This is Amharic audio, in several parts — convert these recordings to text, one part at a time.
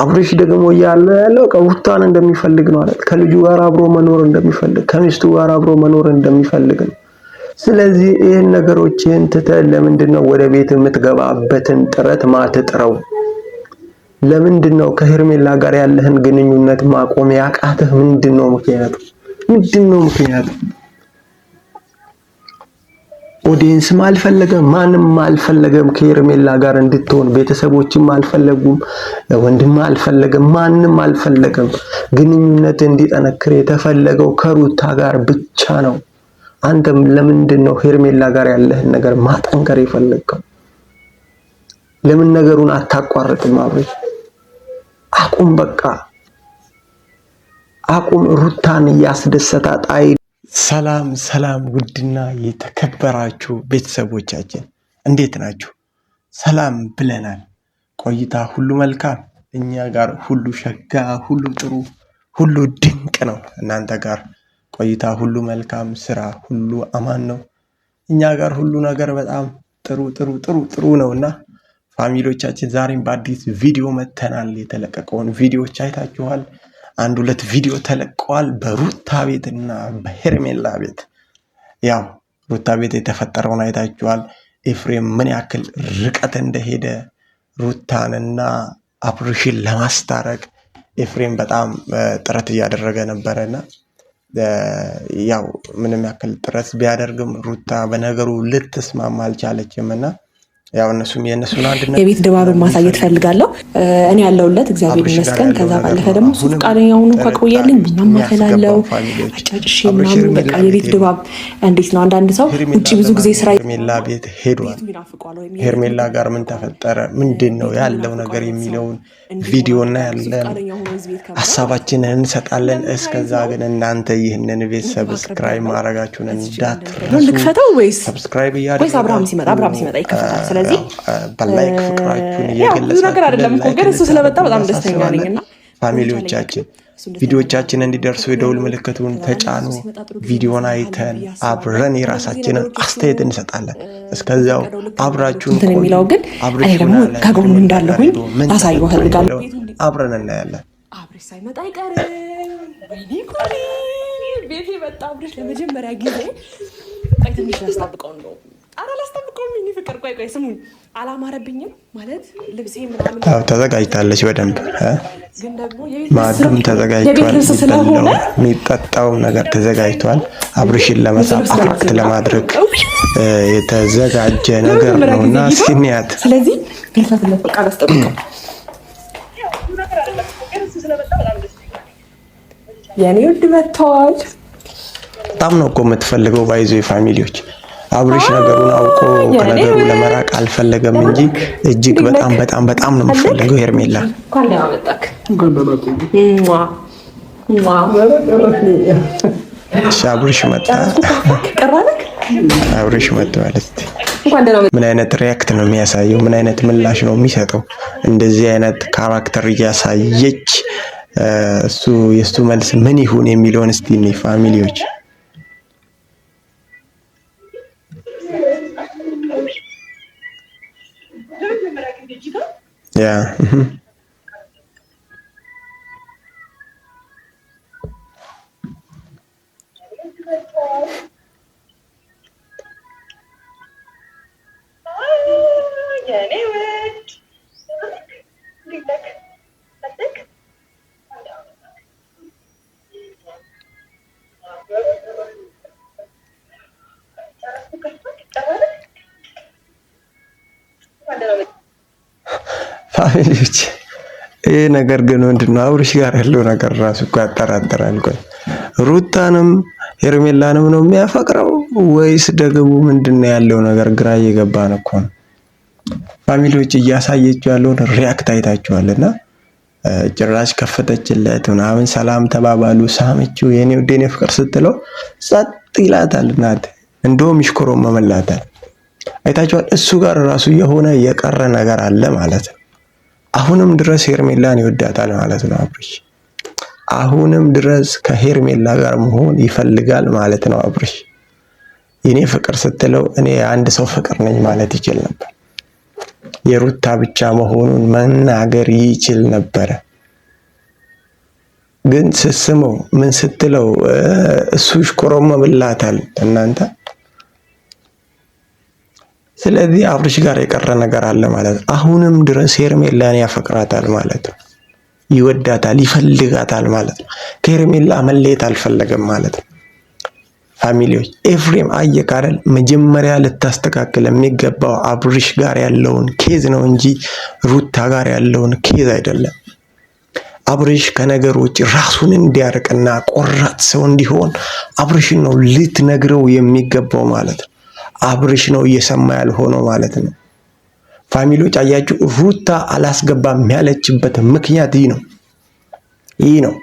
አብርሽ ደግሞ ያለው ከሩታን እንደሚፈልግ ነው አይደል? ከልጁ ጋር አብሮ መኖር እንደሚፈልግ ከሚስቱ ጋር አብሮ መኖር እንደሚፈልግ ነው። ስለዚህ ይሄን ነገሮችን ትተህ ለምንድነው ወደ ቤት የምትገባበትን ጥረት ማትጥረው? ለምንድነው ከሄርሜላ ጋር ያለህን ግንኙነት ማቆም ያቃተህ? ምንድነው ምክንያቱ? ኦዲየንስም አልፈለገም፣ ማንም አልፈለገም ከሄርሜላ ጋር እንድትሆን፣ ቤተሰቦችም አልፈለጉም፣ ወንድም አልፈለገም፣ ማንም አልፈለገም። ግንኙነት እንዲጠነክር የተፈለገው ከሩታ ጋር ብቻ ነው። አንተም ለምንድነው ሄርሜላ ጋር ያለህን ነገር ማጠንከር የፈለግከው? ለምን ነገሩን አታቋርጥም? አብርሽ አቁም፣ በቃ አቁም። ሩታን ያስደሰታት አይ ሰላም ውድና የተከበራችሁ ቤተሰቦቻችን እንዴት ናችሁ? ሰላም ብለናል። ቆይታ ሁሉ መልካም፣ እኛ ጋር ሁሉ ሸጋ፣ ሁሉ ጥሩ፣ ሁሉ ድንቅ ነው። እናንተ ጋር ቆይታ ሁሉ መልካም፣ ስራ ሁሉ አማን ነው። እኛ ጋር ሁሉ ነገር በጣም ጥሩ ነውና ፋሚሊዎቻችን ዛሬም በአዲስ ቪዲዮ መተናል። የተለቀቀውን ቪዲዮዎች አይታችኋል። 1-2 ቪዲዮ ተለቀዋል በሩታ ቤትና በሄርሜላ ቤት። ያው ሩታ ቤት የተፈጠረውን አይታችኋል። ኤፍሬም ምን ያክል ርቀት እንደሄደ ሩታንና አብርሽን ለማስታረቅ ኤፍሬም በጣም ጥረት እያደረገ ነበረና ያው ምንም ያክል ጥረት ቢያደርግም ሩታ በነገሩ ልትስማማ አልቻለችምና ያው የነሱን አንድነት የቤት ድባብን ማሳየት ፈልጋለሁ። እኔ ያለውለት እግዚአብሔር ይመስገን። ከዛ ባለፈ ደግሞ እሱ ፈቃደኛ ሆኖ ከቆየልኝ ቡናም ማፈላለው አጫጭሼ ምናምን በቃ የቤት ድባብ እንዴት ነው? አንዳንድ ሰው ውጪ ብዙ ጊዜ ስራ ሄርሜላ ቤት ሄዷል። ሄርሜላ ጋር ምን ተፈጠረ፣ ምንድነው ያለው ነገር የሚለውን ቪዲዮ እና ያለን ሀሳባችንን እንሰጣለን። እስከዛ ግን እናንተ ይህንን ቤት ሰብስክራይብ ማድረጋችሁን እንዳትረሱ። ልክፈተው ወይስ ሰብስክራይብ ወይስ አብርሃም ሲመጣ ይከፈታል? ስለዚህ በላይክ ፍቅራችሁን እየገለጻችሁ ብዙ ነገር አይደለም እኮ ግን እሱ ስለመጣ በጣም ደስተኛ ነኝና ፋሚሊዎቻችን ቪዲዮቻችን እንዲደርሱ የደውል ምልክቱን ተጫኑ። ቪዲዮን አይተን አብረን የራሳችንን አስተያየት እንሰጣለን። እስከዛው አብራችሁን እንትን የሚለው ግን እኔ ደግሞ ከጎኑ እንዳለሁኝ ላሳየው እፈልጋለሁ። አብረን እናያለን። አብርሽ ሳይመጣ አይቀርም። ወይኔ ኮሪ ቤቴ መጣ አብርሽ ለመጀመሪያ ጊዜ። ቆይ ትንሽ ላስጠብቀው ነው። ኧረ ላስጠብቀው ምን ፍቅር። ቆይ ስሙኝ፣ አላማረብኝም ማለት ልብሴ ምናምን። አዎ ተዘጋጅታለች በደንብ ግን ደግሞ ማዱም ተዘጋጅቷል። የሚጠጣው ነገር ተዘጋጅቷል። አብርሽን ለመሳብ አክት ለማድረግ የተዘጋጀ ነገር ነውና እስኪኒያት። ስለዚህ ልፈትለት በቃ ላስጠብቀው። የኔ ውድ መጥተዋል። በጣም ነው እኮ የምትፈልገው ባይዞ ፋሚሊዎች። አብርሽ ነገሩን አውቆ ከነገሩ ለመራቅ አልፈለገም እንጂ እጅግ በጣም ነው የምትፈልገው ሄርሜላ። አብርሽ መጣ። አብርሽ መጥቷል። እስቲ ምን አይነት ሪያክት ነው የሚያሳየው? ምን አይነት ምላሽ ነው የሚሰጠው? እንደዚህ አይነት ካራክተር እያሳየች የሱ መልስ ምን ይሁን የሚለውን እስቲ እኔ ፋሚሊዎች ፋሚሊዎች ይሄ ነገር ግን ምንድነው? አብርሽ ጋር ያለው ነገር ራሱ እኮ ያጠራጥራል። ቆይ ሩታንም ሄርሜላንም ነው የሚያፈቅረው ወይስ ደግሞ ምንድነው ያለው ነገር? ግራ እየገባን እኮ ነው። ፋሚሊዎች እያሳየችው ያለውን ሪያክት አይታችኋልና ጭራሽ ከፈተችለት ምናምን፣ ሰላም ተባባሉ፣ ሳመችው፣ የኔ ውድ የኔ ፍቅር ስትለው ጸጥ ይላታል። እናት እንደውም ይሽኮረመመላታል። አይታችኋል። እሱ ጋር ራሱ የሆነ የቀረ ነገር አለ ማለት ነው። አሁንም ድረስ ሄርሜላን ይወዳታል ማለት ነው አብርሽ። አሁንም ድረስ ከሄርሜላ ጋር መሆን ይፈልጋል ማለት ነው አብርሽ። የኔ ፍቅር ስትለው እኔ አንድ ሰው ፍቅር ነኝ ማለት ይችል ነበር። የሩታ ብቻ መሆኑን መናገር ይችል ነበር። ግን ስስመው ምን ስትለው እሱ ይሽኮረመምላታል እናንተ። ስለዚህ አብርሽ ጋር የቀረ ነገር አለ ማለት ነው። አሁንም ድረስ ሄርሜላን ያፈቅራታል ማለት ነው። ይወዳታል፣ ይፈልጋታል ማለት ነው። ከሄርሜላ መለየት አልፈለገም ማለት ነው። ፋሚሊዎች ኤፍሬም አየህ አይደል? መጀመሪያ ልታስተካክል የሚገባው አብርሽ ጋር ያለውን ኬዝ ነው እንጂ ሩታ ጋር ያለውን ኬዝ አይደለም። አብርሽ ከነገሮች ራሱን እንዲያርቅና ቆራጥ ሰው እንዲሆን አብርሽን ነው ልትነግረው የሚገባው ማለት ነው። አብርሽ ነው እየሰማ ያልሆነው ማለት ነው። ፋሚሊዎች አያችሁ፣ ሩታ አላስገባም ያለችበት ምክንያት ይህ ነው።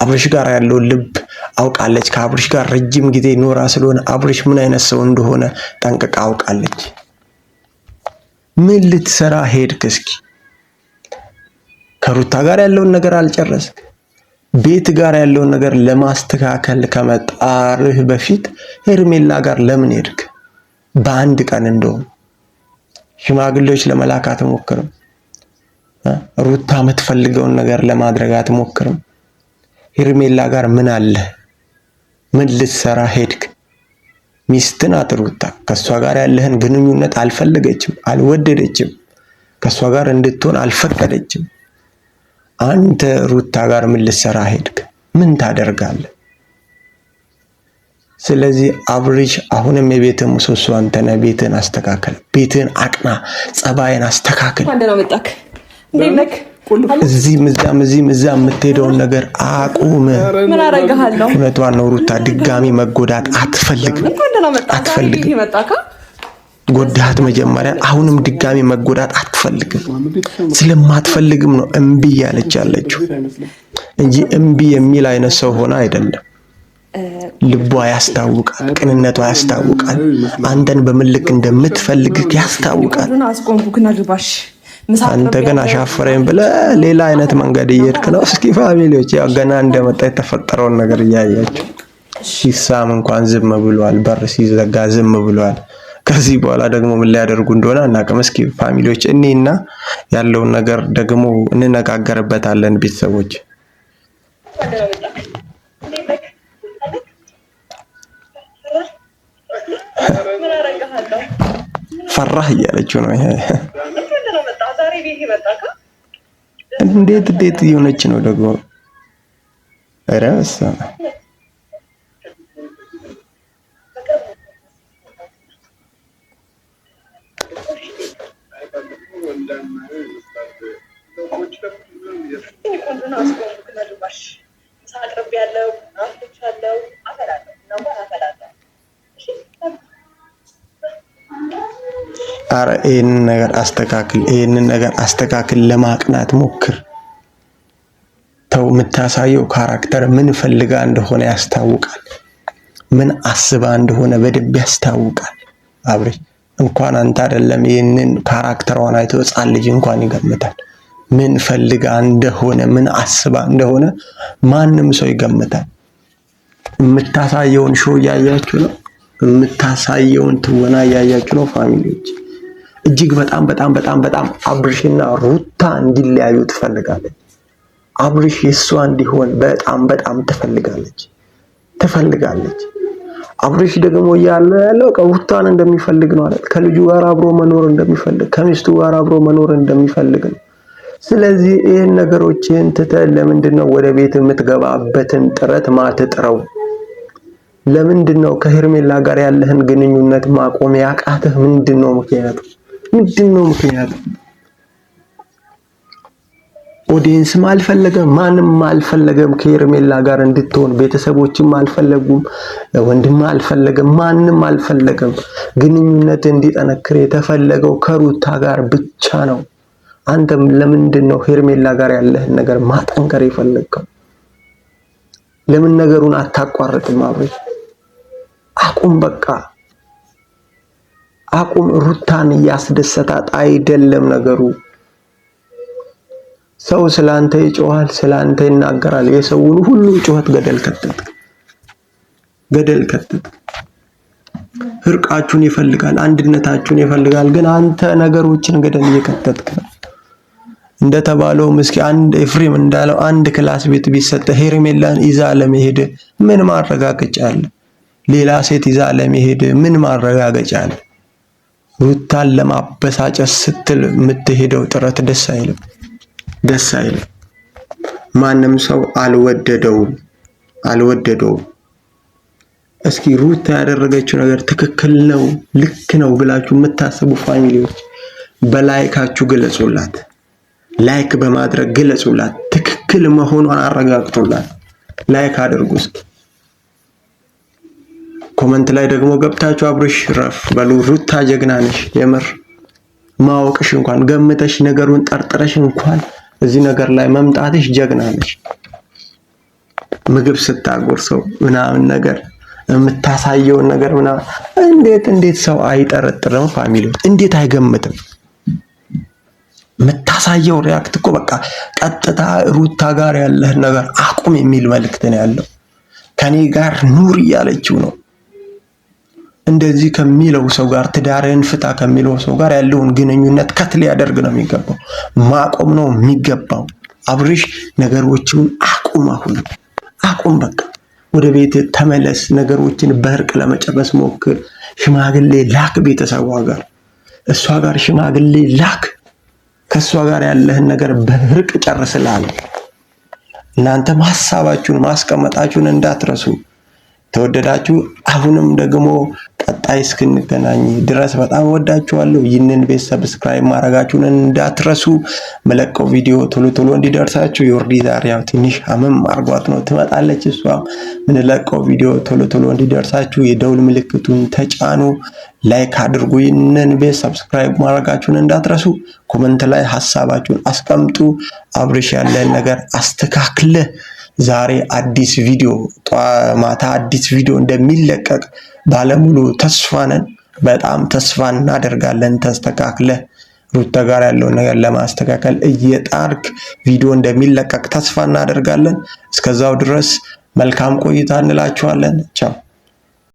አብርሽ ጋር ያለው ልብ አውቃለች። ከአብርሽ ጋር ረጅም ጊዜ ኖራ ስለሆነ አብርሽ ምን አይነት ሰው እንደሆነ ጠንቅቃ አውቃለች። ምን ልትሰራ ሄድክ? እስኪ ከሩታ ጋር ያለውን ነገር አልጨረስክ? ቤት ጋር ያለውን ነገር ለማስተካከል ከመጣርህ በፊት ሄርሜላ ጋር ለምን ሄድክ? በአንድ ቀን እንደውም ሽማግሌዎች ለመላክ አትሞክርም? ሩታ የምትፈልገውን ነገር ለማድረግ አትሞክርም? ሄርሜላ ጋር ምን አለ? ምን ልትሰራ ሄድክ? ሚስት ናት ሩታ። ከሷ ጋር ያለህን ግንኙነት አልፈለገችም፣ አልወደደችም። ከሷ ጋር እንድትሆን አልፈቀደችም። አንተ ሩታ ጋር ምን ልትሰራ ሄድክ? ምን ታደርጋለህ? ስለዚህ አብርሽ አሁንም የቤትህ ምሰሶ አንተ ነህ። ቤትህን አስተካከል፣ ቤትህን አቅና፣ ጸባይን አስተካክል። እዚህም እዛም የምትሄደውን ነገር አቁም። ምን አደርግሃለሁ? እውነቷን ነው ሩታ፣ ድጋሚ መጎዳት አትፈልግም። ጎዳት መጀመሪያ፣ አሁንም ድጋሚ መጎዳት አትፈልግም። ስለማትፈልግም ነው እምቢ ያለች ያለችው እንጂ እምቢ የሚል አይነት ሰው ሆነ አይደለም። ልቧ ያስታውቃል፣ ቅንነቷ ያስታውቃል። አንተን በምን ልክ እንደምትፈልግ ያስታውቃል። አንተ ግን አሻፈረኝ ብለህ ሌላ አይነት መንገድ እየሄድክ ነው። እስኪ ፋሚሊዎች ያው ገና እንደመጣ የተፈጠረውን ነገር እያያችሁ፣ ሲሳም እንኳን ዝም ብሏል፣ በር ሲዘጋ ዝም ብሏል። ከዚህ በኋላ ደግሞ ምን ሊያደርጉ እንደሆነ አናውቅም። እስኪ ፋሚሊዎች እኔና ያለውን ነገር ደግሞ እንነጋገርበታለን። ቤተሰቦች ፈራህ እያለችው ነው። ይሄ እንዴት እየሆነች ነው ደግሞ? ኧረ በስመ አብ። አረ ይሄንን ነገር አስተካክል፣ ለማቅናት ሞክር። ተው፣ የምታሳየው ካራክተር ምን ፈልጋ እንደሆነ ያስታውቃል። ምን አስባ እንደሆነ በደንብ ያስታውቃል። አብርሽ እንኳን አንተ አይደለም ይሄንን ካራክተሯን አይቶ ሕፃን ልጅ እንኳን ይገምታል። ምን ፈልጋ እንደሆነ ምን አስባ እንደሆነ ማንም ሰው ይገምታል። የምታሳየውን ሾው እያያችሁ ነው። የምታሳየውን ትወና እያያችሁ ነው ፋሚሊዎች። እጅግ በጣም አብርሽና ሩታ እንዲለያዩ ትፈልጋለች። አብርሽ የሷ እንዲሆን በጣም ትፈልጋለች። አብርሽ ደግሞ ያለው ሩታን እንደሚፈልግ ነው አይደል? ከልጁ ጋር አብሮ መኖር እንደሚፈልግ፣ ከሚስቱ ጋር አብሮ መኖር እንደሚፈልግ ነው። ስለዚህ ይሄን ነገሮችን ትተህ ለምንድነው ወደ ቤት የምትገባበትን ጥረት ማትጥረው? ለምንድነው ከሄርሜላ ጋር ያለህን ግንኙነት ማቆም ያቃተህ? ምንድነው ምክንያቱ? ኦዲየንስም አልፈለገም፣ ማንም አልፈለገም ከሄርሜላ ጋር እንድትሆን። ቤተሰቦችም አልፈለጉም፣ ወንድም አልፈለገም፣ ማንም አልፈለገም። ግንኙነት እንዲጠነክር የተፈለገው ከሩታ ጋር ብቻ ነው። አንተም ለምንድነው ሄርሜላ ጋር ያለህን ነገር ማጠንከር የፈለግከው? ለምን ነገሩን አታቋርጥም? አብርሽ አቁም፣ በቃ አቁም። ሩታን እያስደሰታት አይደለም ነገሩ። ሰው ስላንተ ይጮሃል፣ ስላንተ ይናገራል። የሰውን ሁሉ ጩኸት ገደል ከተት። እርቃችሁን ይፈልጋል፣ አንድነታችሁን ይፈልጋል። ግን አንተ ነገሮችን ገደል እየከተትክ ነው። እንደተባለው እስኪ አንድ ኤፍሬም እንዳለው አንድ ክላስ ቤት ቢሰጥ ሄርሜላን ይዛ ለመሄድ ምን ማረጋገጫ አለ? ሌላ ሴት ይዛ ለመሄድ ምን ማረጋገጫ አለ? ሩታን ለማበሳጨት ስትል የምትሄደው ጥረት ደስ አይልም፣ ደስ አይልም። ማንም ሰው አልወደደውም። እስኪ ሩታ ያደረገችው ነገር ትክክል ነው ልክ ነው ብላችሁ የምታስቡ ፋሚሊዎች በላይካችሁ ግለጹላት። ላይክ በማድረግ ግለጹላት። ትክክል መሆኗን አረጋግጡላት። ላይክ አድርጉ። እስኪ ኮሜንት ላይ ደግሞ ገብታችሁ አብርሽ ረፍ በሉ። ሩታ ጀግና ነሽ። የምር ማወቅሽ እንኳን ገምተሽ ነገሩን ጠርጥረሽ እንኳን እዚህ ነገር ላይ መምጣትሽ ጀግና ነሽ። ምግብ ስታጎርሰው ምናምን ነገር የምታሳየውን ነገር ምናምን እንዴት ሰው አይጠረጥርም? ፋሚሊዎች እንዴት አይገምትም? የምታሳየው ሪያክት እኮ በቃ ቀጥታ ሩታ ጋር ያለህን ነገር አቁም የሚል መልእክት ነው ያለው። ከኔ ጋር ኑር እያለችው ነው። እንደዚህ ከሚለው ሰው ጋር ትዳርህን ፍታ ከሚለው ሰው ጋር ያለውን ግንኙነት ከት ሊያደርግ ነው የሚገባው። ማቆም ነው የሚገባው። አብርሽ ነገሮችን አቁም። አቁም በቃ። ወደ ቤት ተመለስ። ነገሮችን በእርቅ ለመጨረስ ሞክር። ሽማግሌ ላክ ቤተሰቧ ጋር፣ እሷ ጋር ሽማግሌ ላክ። ከእሷ ጋር ያለህን ነገር በእርቅ ጨርስላል። እናንተም ሐሳባችሁን ማስቀመጣችሁን እንዳትረሱ። ተወደዳችሁ። አሁንም ደግሞ ቀጣይ እስክንገናኝ ድረስ በጣም ወዳችኋለሁ። ይህንን ቤት ሰብስክራይብ ማድረጋችሁን እንዳትረሱ። መለቀው ቪዲዮ ቶሎ እንዲደርሳችሁ ዮርዲ ዛሬ ያው ትንሽ አመም አርጓት ነው ትመጣለች። እሷ ምንለቀው ቪዲዮ ቶሎ እንዲደርሳችሁ የደውል ምልክቱን ተጫኑ። ላይክ አድርጉ። ይህንን ቤት ሰብስክራይብ ማድረጋችሁን እንዳትረሱ። ኮሜንት ላይ ሐሳባችሁን አስቀምጡ። አብርሽ ያለን ነገር አስተካክለ ዛሬ አዲስ ቪዲዮ ማታ አዲስ ቪዲዮ እንደሚለቀቅ ባለሙሉ ተስፋ ነን። በጣም ተስፋ እናደርጋለን። ተስተካክለ ሩታ ጋር ያለውን ነገር ለማስተካከል እየጣርክ ቪዲዮ እንደሚለቀቅ ተስፋ እናደርጋለን። እስከዛው ድረስ መልካም ቆይታ እንላችኋለን። ቻው።